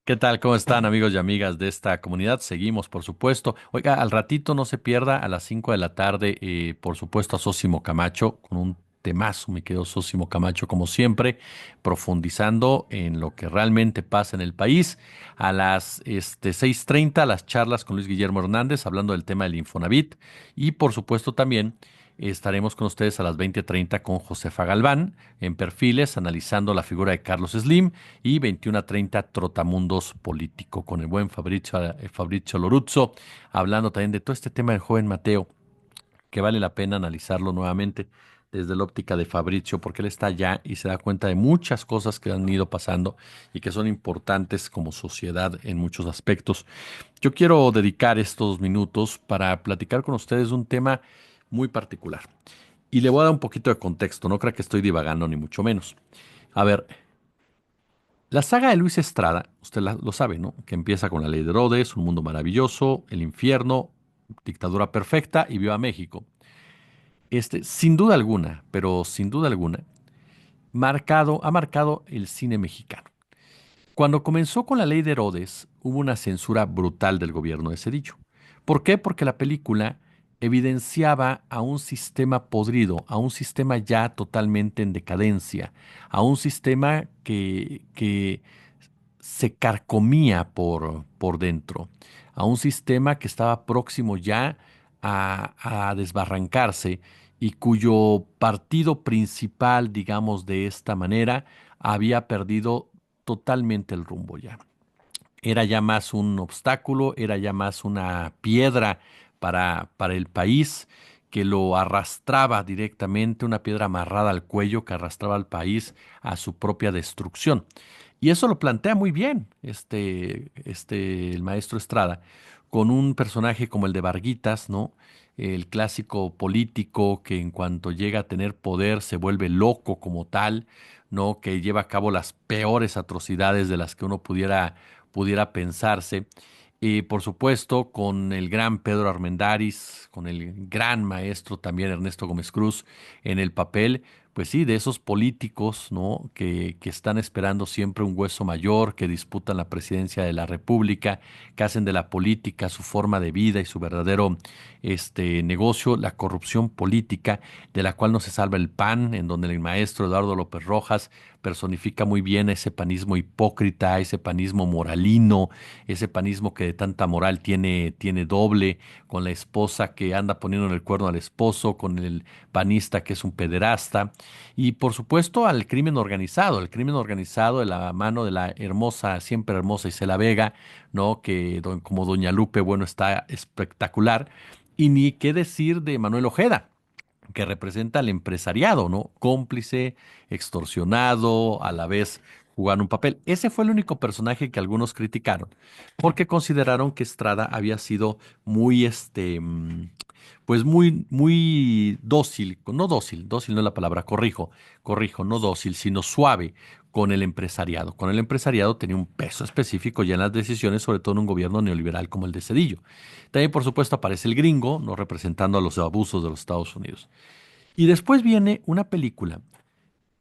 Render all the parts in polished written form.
¿Qué tal? ¿Cómo están amigos y amigas de esta comunidad? Seguimos, por supuesto. Oiga, al ratito no se pierda a las 5 de la tarde, por supuesto, a Sósimo Camacho, con un temazo, mi querido Sósimo Camacho, como siempre, profundizando en lo que realmente pasa en el país. A las 6:30, las charlas con Luis Guillermo Hernández, hablando del tema del Infonavit. Y, por supuesto, también estaremos con ustedes a las 20:30 con Josefa Galván, en Perfiles, analizando la figura de Carlos Slim y 21:30 Trotamundos Político con el buen Fabrizio Loruzzo, hablando también de todo este tema del joven Mateo, que vale la pena analizarlo nuevamente desde la óptica de Fabrizio, porque él está allá y se da cuenta de muchas cosas que han ido pasando y que son importantes como sociedad en muchos aspectos. Yo quiero dedicar estos minutos para platicar con ustedes un tema muy particular. Y le voy a dar un poquito de contexto, no crea que estoy divagando ni mucho menos. A ver, la saga de Luis Estrada, usted lo sabe, ¿no? Que empieza con La Ley de Herodes, Un Mundo Maravilloso, El Infierno, Dictadura Perfecta y Viva México. Sin duda alguna, pero sin duda alguna, ha marcado el cine mexicano. Cuando comenzó con La Ley de Herodes, hubo una censura brutal del gobierno de Cedillo. ¿Por qué? Porque la película evidenciaba a un sistema podrido, a un sistema ya totalmente en decadencia, a un sistema que se carcomía por dentro, a un sistema que estaba próximo ya a desbarrancarse y cuyo partido principal, digamos de esta manera, había perdido totalmente el rumbo ya. Era ya más un obstáculo, era ya más una piedra para el país que lo arrastraba directamente, una piedra amarrada al cuello que arrastraba al país a su propia destrucción. Y eso lo plantea muy bien el maestro Estrada, con un personaje como el de Varguitas, ¿no? El clásico político que en cuanto llega a tener poder se vuelve loco como tal, ¿no? Que lleva a cabo las peores atrocidades de las que uno pudiera pensarse. Y por supuesto, con el gran Pedro Armendáriz, con el gran maestro también Ernesto Gómez Cruz en el papel, pues sí, de esos políticos, ¿no? Que están esperando siempre un hueso mayor, que disputan la presidencia de la República, que hacen de la política su forma de vida y su verdadero negocio, la corrupción política, de la cual no se salva el PAN, en donde el maestro Eduardo López Rojas personifica muy bien ese panismo hipócrita, ese panismo moralino, ese panismo que de tanta moral tiene doble, con la esposa que anda poniendo en el cuerno al esposo, con el panista que es un pederasta, y por supuesto al el crimen organizado de la mano de la hermosa, siempre hermosa Isela Vega, ¿no? Que como Doña Lupe, bueno, está espectacular, y ni qué decir de Manuel Ojeda, que representa al empresariado, ¿no? Cómplice, extorsionado, a la vez jugando un papel. Ese fue el único personaje que algunos criticaron, porque consideraron que Estrada había sido muy, pues muy dócil, no dócil, dócil no es la palabra, corrijo, no dócil, sino suave con el empresariado. Con el empresariado tenía un peso específico ya en las decisiones, sobre todo en un gobierno neoliberal como el de Cedillo. También, por supuesto, aparece el gringo, no representando a los abusos de los Estados Unidos. Y después viene una película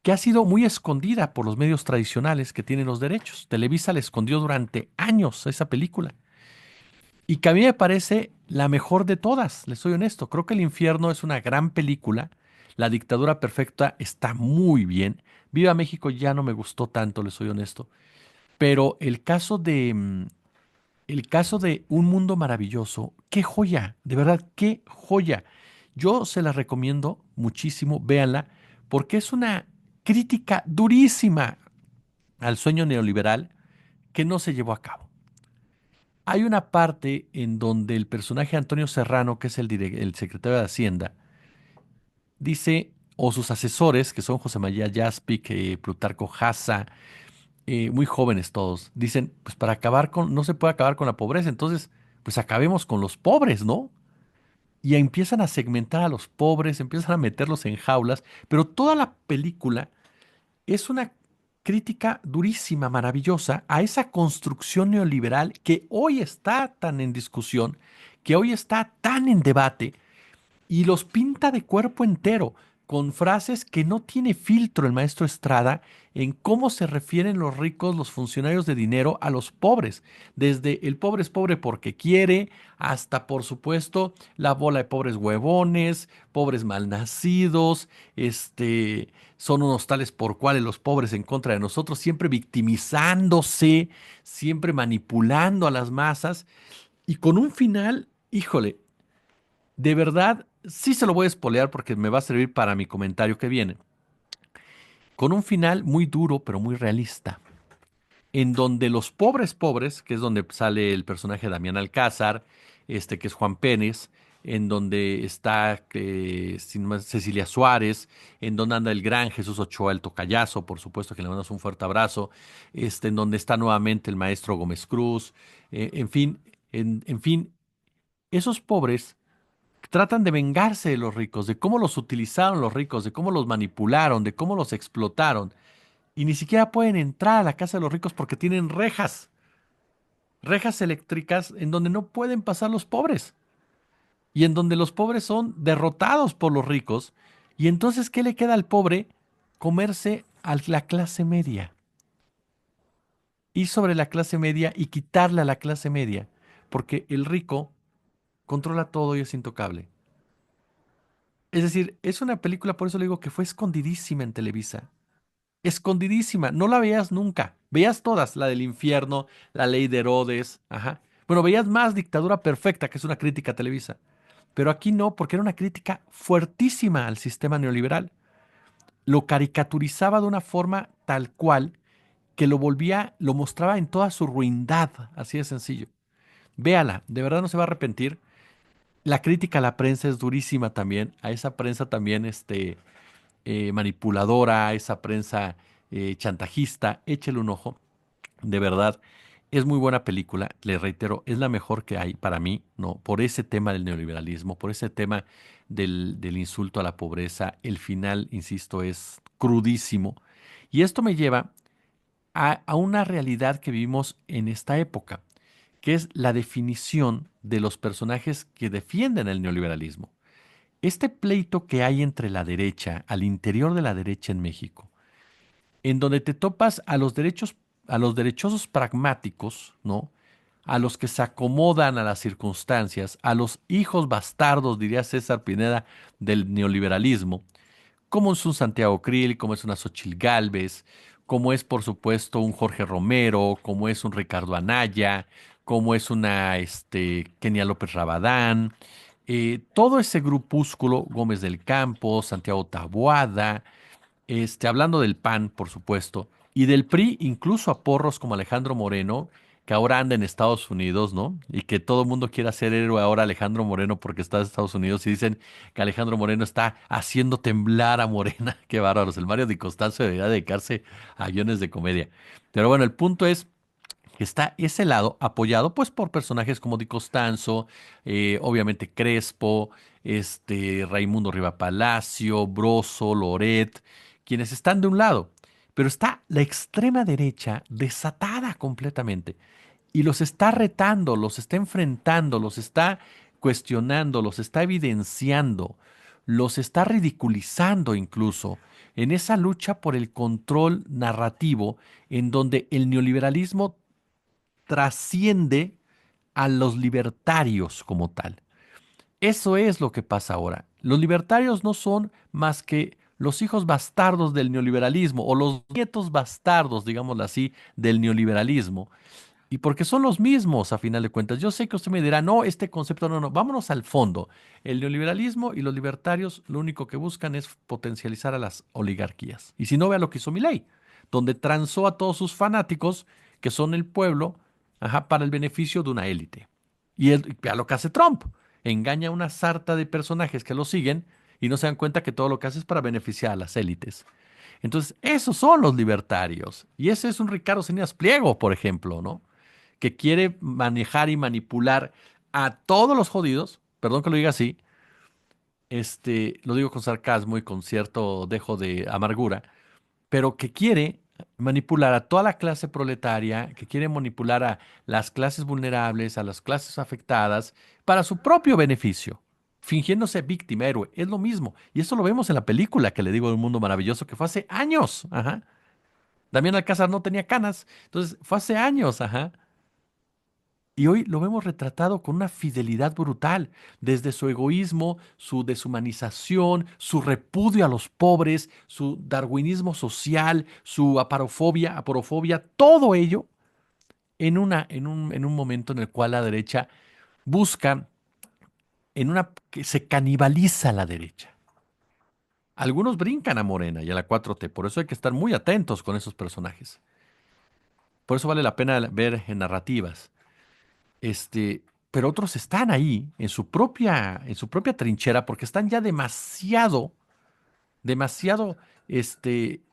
que ha sido muy escondida por los medios tradicionales que tienen los derechos. Televisa le escondió durante años esa película. Y que a mí me parece la mejor de todas, les soy honesto. Creo que El Infierno es una gran película. La Dictadura Perfecta está muy bien. Viva México ya no me gustó tanto, les soy honesto. Pero el caso de Un Mundo Maravilloso, qué joya, de verdad, qué joya. Yo se la recomiendo muchísimo, véanla, porque es una crítica durísima al sueño neoliberal que no se llevó a cabo. Hay una parte en donde el personaje Antonio Serrano, que es el secretario de Hacienda, dice, o sus asesores, que son José María Jaspic, Plutarco Jasa, muy jóvenes todos, dicen, pues no se puede acabar con la pobreza, entonces, pues acabemos con los pobres, ¿no? Y empiezan a segmentar a los pobres, empiezan a meterlos en jaulas, pero toda la película es una crítica durísima, maravillosa, a esa construcción neoliberal que hoy está tan en discusión, que hoy está tan en debate, y los pinta de cuerpo entero. con frases que no tiene filtro el maestro Estrada en cómo se refieren los ricos, los funcionarios de dinero a los pobres. Desde el pobre es pobre porque quiere, hasta por supuesto la bola de pobres huevones, pobres malnacidos, son unos tales por cuales los pobres en contra de nosotros, siempre victimizándose, siempre manipulando a las masas y con un final, híjole, de verdad, sí se lo voy a espolear porque me va a servir para mi comentario que viene. Con un final muy duro, pero muy realista, en donde los pobres pobres, que es donde sale el personaje de Damián Alcázar, que es Juan Pérez, en donde está Cecilia Suárez, en donde anda el gran Jesús Ochoa, el tocayazo, por supuesto que le mandamos un fuerte abrazo, en donde está nuevamente el maestro Gómez Cruz, en fin, en fin, esos pobres tratan de vengarse de los ricos, de cómo los utilizaron los ricos, de cómo los manipularon, de cómo los explotaron. Y ni siquiera pueden entrar a la casa de los ricos porque tienen rejas, rejas eléctricas en donde no pueden pasar los pobres y en donde los pobres son derrotados por los ricos. Y entonces, ¿qué le queda al pobre? Comerse a la clase media. Ir sobre la clase media y quitarle a la clase media, porque el rico controla todo y es intocable. Es decir, es una película, por eso le digo que fue escondidísima en Televisa. Escondidísima, no la veías nunca. Veías todas, la del infierno, la ley de Herodes, ajá. Bueno, veías más Dictadura Perfecta, que es una crítica a Televisa. Pero aquí no, porque era una crítica fuertísima al sistema neoliberal. Lo caricaturizaba de una forma tal cual que lo volvía, lo mostraba en toda su ruindad, así de sencillo. Véala, de verdad no se va a arrepentir. La crítica a la prensa es durísima también, a esa prensa también, manipuladora, esa prensa chantajista, échele un ojo, de verdad. Es muy buena película, le reitero, es la mejor que hay para mí, ¿no? Por ese tema del neoliberalismo, por ese tema del insulto a la pobreza, el final, insisto, es crudísimo. Y esto me lleva a una realidad que vivimos en esta época, que es la definición de los personajes que defienden el neoliberalismo. Este pleito que hay entre la derecha, al interior de la derecha en México, en donde te topas a los derechosos pragmáticos, ¿no? A los que se acomodan a las circunstancias, a los hijos bastardos, diría César Pineda, del neoliberalismo, como es un Santiago Krill, como es una Xochitl Gálvez, como es, por supuesto, un Jorge Romero, como es un Ricardo Anaya, como es una Kenia López Rabadán, todo ese grupúsculo, Gómez del Campo, Santiago Taboada, hablando del PAN, por supuesto, y del PRI, incluso a porros como Alejandro Moreno, que ahora anda en Estados Unidos, ¿no? Y que todo el mundo quiere hacer héroe ahora a Alejandro Moreno porque está en Estados Unidos y dicen que Alejandro Moreno está haciendo temblar a Morena. Qué bárbaros. El Mario Di Costanzo debería dedicarse a guiones de comedia. Pero bueno, el punto es que está ese lado apoyado pues por personajes como Di Costanzo, obviamente Crespo, Raimundo Riva Palacio, Broso, Loret, quienes están de un lado. Pero está la extrema derecha desatada completamente y los está retando, los está enfrentando, los está cuestionando, los está evidenciando, los está ridiculizando incluso en esa lucha por el control narrativo en donde el neoliberalismo trasciende a los libertarios como tal. Eso es lo que pasa ahora. Los libertarios no son más que los hijos bastardos del neoliberalismo o los nietos bastardos, digámoslo así, del neoliberalismo. Y porque son los mismos a final de cuentas. Yo sé que usted me dirá, no, este concepto no, no, vámonos al fondo. El neoliberalismo y los libertarios lo único que buscan es potencializar a las oligarquías. Y si no, vea lo que hizo Milei, donde transó a todos sus fanáticos, que son el pueblo, ajá, para el beneficio de una élite. Vea lo que hace Trump. Engaña a una sarta de personajes que lo siguen y no se dan cuenta que todo lo que hace es para beneficiar a las élites. Entonces, esos son los libertarios. Y ese es un Ricardo Salinas Pliego, por ejemplo, ¿no? Que quiere manejar y manipular a todos los jodidos, perdón que lo diga así, lo digo con sarcasmo y con cierto dejo de amargura, pero que quiere manipular a toda la clase proletaria, que quiere manipular a las clases vulnerables, a las clases afectadas, para su propio beneficio. fingiéndose víctima, héroe. Es lo mismo. Y eso lo vemos en la película que le digo de Un Mundo Maravilloso, que fue hace años. Ajá. Damián Alcázar no tenía canas. Entonces, fue hace años. Ajá. Y hoy lo vemos retratado con una fidelidad brutal, desde su egoísmo, su deshumanización, su repudio a los pobres, su darwinismo social, su aporofobia, todo ello en un momento en el cual la derecha busca, que se canibaliza la derecha. Algunos brincan a Morena y a la 4T, por eso hay que estar muy atentos con esos personajes. Por eso vale la pena ver en narrativas. Pero otros están ahí en su propia trinchera porque están ya demasiado,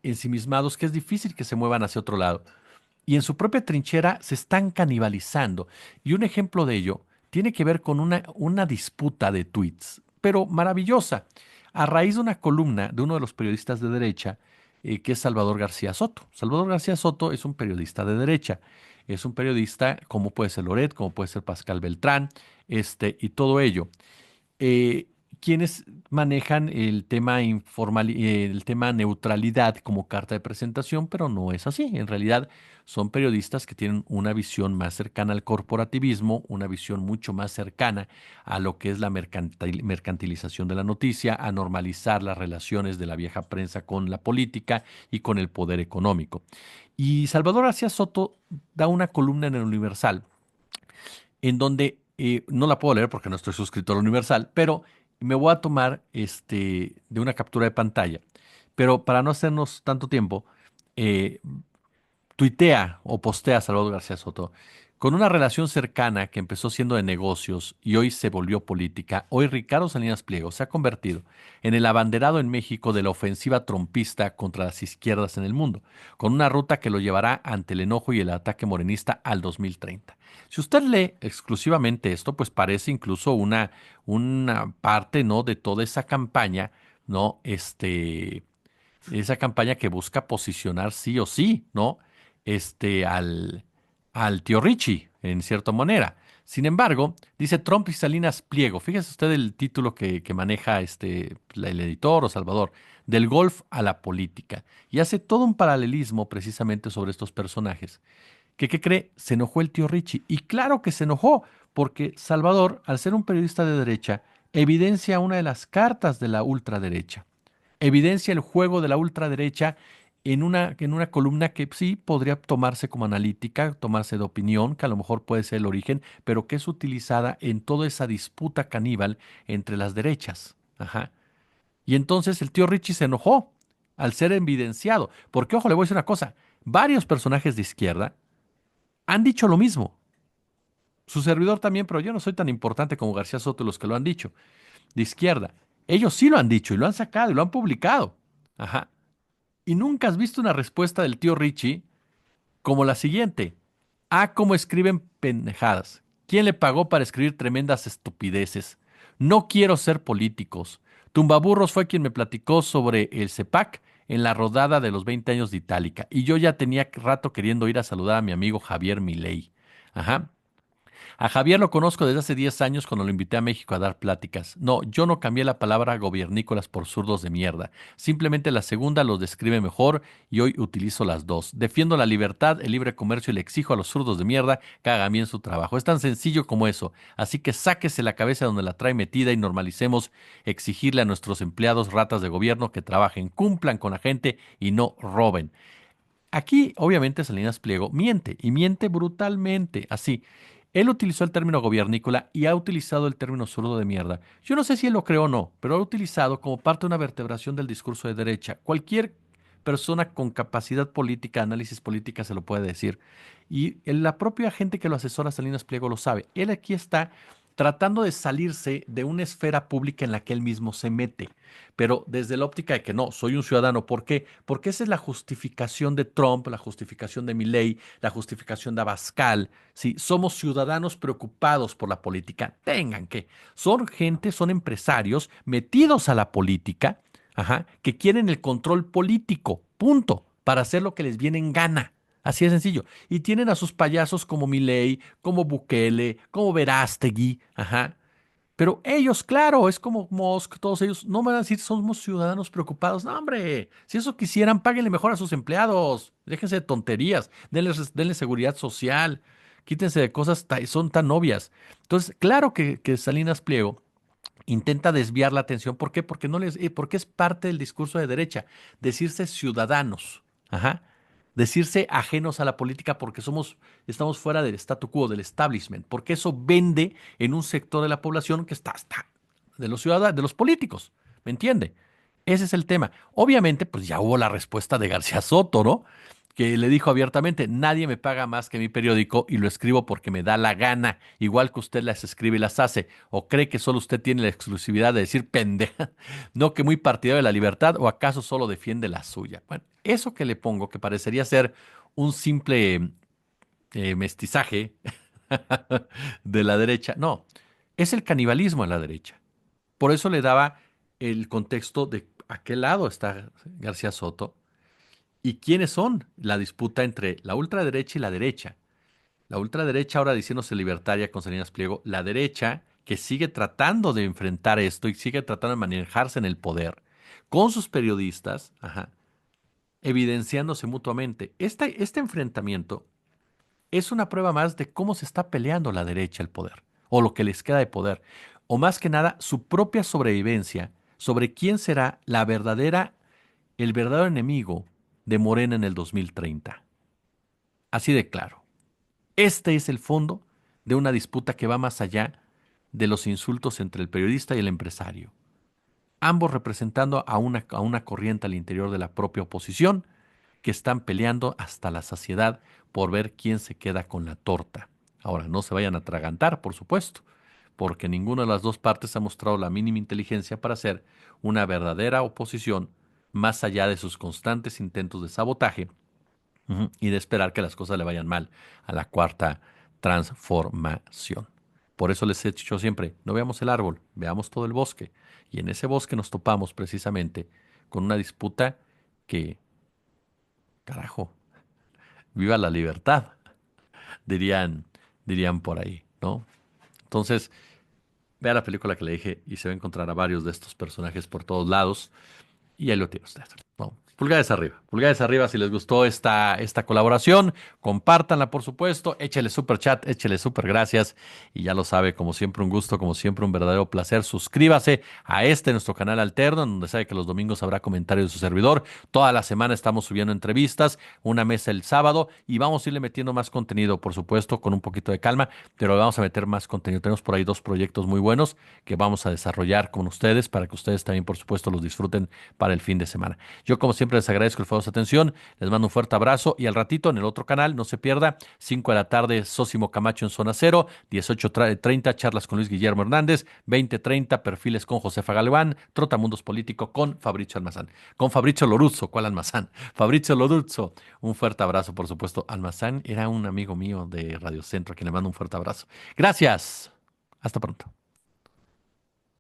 ensimismados que es difícil que se muevan hacia otro lado. Y en su propia trinchera se están canibalizando. Y un ejemplo de ello tiene que ver con una disputa de tweets, pero maravillosa, a raíz de una columna de uno de los periodistas de derecha, que es Salvador García Soto. Salvador García Soto es un periodista de derecha. Es un periodista como puede ser Loret, como puede ser Pascal Beltrán, y todo ello eh, quienes manejan el tema neutralidad como carta de presentación, pero no es así. En realidad son periodistas que tienen una visión más cercana al corporativismo, una visión mucho más cercana a lo que es la mercantilización de la noticia, a normalizar las relaciones de la vieja prensa con la política y con el poder económico. Y Salvador García Soto da una columna en el Universal en donde no la puedo leer porque no estoy suscrito al Universal, pero me voy a tomar de una captura de pantalla. Pero para no hacernos tanto tiempo, eh, tuitea o postea Salvador García Soto con una relación cercana que empezó siendo de negocios y hoy se volvió política. Hoy Ricardo Salinas Pliego se ha convertido en el abanderado en México de la ofensiva trompista contra las izquierdas en el mundo, con una ruta que lo llevará ante el enojo y el ataque morenista al 2030. Si usted lee exclusivamente esto, pues parece incluso una parte, ¿no?, de toda esa campaña, ¿no? Esa campaña que busca posicionar sí o sí, ¿no? Al tío Richie, en cierta manera. Sin embargo, dice Trump y Salinas Pliego. Fíjese usted el título que maneja el editor o Salvador, del golf a la política. Y hace todo un paralelismo precisamente sobre estos personajes. ¿Qué cree? Se enojó el tío Richie. Y claro que se enojó, porque Salvador, al ser un periodista de derecha, evidencia una de las cartas de la ultraderecha, evidencia el juego de la ultraderecha en una columna que sí podría tomarse como analítica, tomarse de opinión, que a lo mejor puede ser el origen, pero que es utilizada en toda esa disputa caníbal entre las derechas. Ajá. Y entonces el tío Richie se enojó al ser evidenciado, porque ojo, le voy a decir una cosa, varios personajes de izquierda han dicho lo mismo. Su servidor también, pero yo no soy tan importante como García Soto, los que lo han dicho, de izquierda. Ellos sí lo han dicho y lo han sacado y lo han publicado. Ajá. Y nunca has visto una respuesta del tío Richie como la siguiente. Ah, cómo escriben pendejadas. ¿Quién le pagó para escribir tremendas estupideces? No quiero ser políticos. Tumbaburros fue quien me platicó sobre el CEPAC en la rodada de los 20 años de Itálica. Y yo ya tenía rato queriendo ir a saludar a mi amigo Javier Milei. Ajá. A Javier lo conozco desde hace 10 años cuando lo invité a México a dar pláticas. No, yo no cambié la palabra gobiernícolas por zurdos de mierda. Simplemente la segunda los describe mejor y hoy utilizo las dos. Defiendo la libertad, el libre comercio y le exijo a los zurdos de mierda que hagan bien su trabajo. Es tan sencillo como eso. Así que sáquese la cabeza donde la trae metida y normalicemos exigirle a nuestros empleados ratas de gobierno que trabajen, cumplan con la gente y no roben. Aquí, obviamente, Salinas Pliego miente y miente brutalmente. Así, él utilizó el término gobiernícola y ha utilizado el término zurdo de mierda. Yo no sé si él lo creó o no, pero lo ha utilizado como parte de una vertebración del discurso de derecha. Cualquier persona con capacidad política, análisis política, se lo puede decir. Y la propia gente que lo asesora, Salinas Pliego, lo sabe. Él aquí está tratando de salirse de una esfera pública en la que él mismo se mete, pero desde la óptica de que no, soy un ciudadano. ¿Por qué? Porque esa es la justificación de Trump, la justificación de Milei, la justificación de Abascal. Sí, somos ciudadanos preocupados por la política. Tengan que. Son gente, son empresarios metidos a la política, ajá, que quieren el control político, punto, para hacer lo que les viene en gana. Así de sencillo. Y tienen a sus payasos como Milei, como Bukele, como Verástegui, ajá, Pero ellos, claro, es como Musk, todos ellos, no van a decir somos ciudadanos preocupados. No, hombre, si eso quisieran, páguenle mejor a sus empleados. Déjense de tonterías, denle seguridad social, quítense de cosas son tan obvias. Entonces, claro que Salinas Pliego intenta desviar la atención. ¿Por qué? Porque es parte del discurso de derecha, decirse ciudadanos, ajá, decirse ajenos a la política porque estamos fuera del statu quo, del establishment, porque eso vende en un sector de la población que está de los ciudadanos, de los políticos, ¿me entiende? Ese es el tema. Obviamente, pues ya hubo la respuesta de García Soto, ¿no? Que le dijo abiertamente, nadie me paga más que mi periódico y lo escribo porque me da la gana, igual que usted las escribe y las hace, o cree que solo usted tiene la exclusividad de decir pendeja, no que muy partidario de la libertad, o acaso solo defiende la suya. Bueno, eso que le pongo, que parecería ser un simple mestizaje de la derecha, no, es el canibalismo en la derecha. Por eso le daba el contexto de a qué lado está García Soto y quiénes son la disputa entre la ultraderecha y la derecha. La ultraderecha ahora diciéndose libertaria con Salinas Pliego, la derecha que sigue tratando de enfrentar esto y sigue tratando de manejarse en el poder con sus periodistas, ajá, evidenciándose mutuamente. Este enfrentamiento es una prueba más de cómo se está peleando la derecha el poder, o lo que les queda de poder, o más que nada su propia sobrevivencia sobre quién será el verdadero enemigo de Morena en el 2030. Así de claro. Este es el fondo de una disputa que va más allá de los insultos entre el periodista y el empresario, ambos representando a una corriente al interior de la propia oposición que están peleando hasta la saciedad por ver quién se queda con la torta. Ahora, no se vayan a atragantar, por supuesto, porque ninguna de las dos partes ha mostrado la mínima inteligencia para hacer una verdadera oposición más allá de sus constantes intentos de sabotaje, y de esperar que las cosas le vayan mal a la cuarta transformación. Por eso les he dicho siempre, no veamos el árbol, veamos todo el bosque. Y en ese bosque nos topamos precisamente con una disputa que, carajo, viva la libertad, dirían por ahí, ¿no? Entonces, vea la película que le dije y se va a encontrar a varios de estos personajes por todos lados. Y ahí lo tiene usted. ¿No? Pulgares arriba si les gustó esta colaboración. Compártanla, por supuesto. Échele super chat, échele super gracias. Y ya lo sabe, como siempre, un gusto, como siempre, un verdadero placer. Suscríbase a nuestro canal alterno, en donde sabe que los domingos habrá comentarios de su servidor. Toda la semana estamos subiendo entrevistas, una mesa el sábado y vamos a irle metiendo más contenido, por supuesto, con un poquito de calma, pero vamos a meter más contenido. Tenemos por ahí dos proyectos muy buenos que vamos a desarrollar con ustedes para que ustedes también, por supuesto, los disfruten para el fin de semana. Yo, como siempre, les agradezco el favor de su atención, les mando un fuerte abrazo y al ratito en el otro canal, no se pierda, 5 de la tarde, Sósimo Camacho en Zona Cero, 18:30, charlas con Luis Guillermo Hernández, 20:30, perfiles con Josefa Galván, Trotamundos Político con Fabrizio Almazán, con Fabrizio Loruzzo, ¿cuál Almazán? Fabrizio Loruzzo, un fuerte abrazo, por supuesto. Almazán era un amigo mío de Radio Centro, a quien le mando un fuerte abrazo. Gracias, hasta pronto.